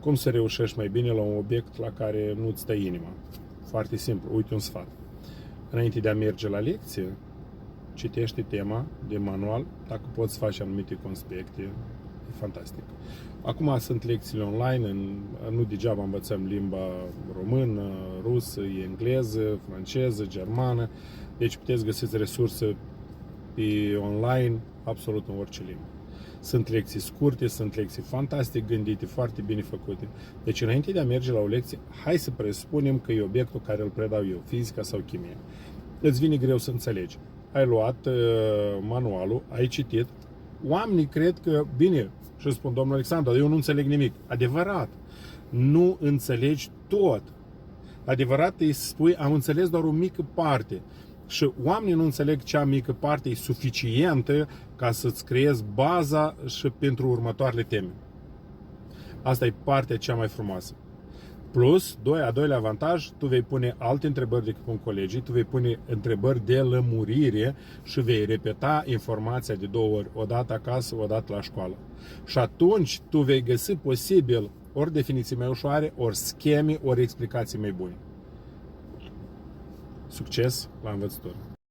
Cum să reușești mai bine la un obiect la care nu-ți stă inima? Foarte simplu, uite un sfat. Înainte de a merge la lecție, citește tema de manual, dacă poți face anumite conspecte, e fantastic. Acum sunt lecțiile online, nu degeaba învățăm limba română, rusă, engleză, franceză, germană, deci puteți găsiți resurse pe online, absolut în orice limbă. Sunt lecții scurte, sunt lecții fantastic gândite, foarte bine făcute. Deci înainte de a merge la o lecție, hai să presupunem că e obiectul care îl predau eu, fizica sau chimie. Îți vine greu să înțelegi. Ai luat manualul, ai citit, oamenii cred că, bine, și spun, domnul Alexandru, eu nu înțeleg nimic. Adevărat, nu înțelegi tot. Adevărat îi spui, am înțeles doar o mică parte. Și oamenii nu înțeleg cea mică parte e suficientă ca să-ți creezi baza și pentru următoarele teme. Asta e partea cea mai frumoasă. Plus, a doilea avantaj, tu vei pune alte întrebări decât pun colegii, tu vei pune întrebări de lămurire și vei repeta informația de 2 ori, o dată acasă, o dată la școală. Și atunci tu vei găsi posibil ori definiții mai ușoare, ori scheme, ori explicații mai bune. Succes la învățătură!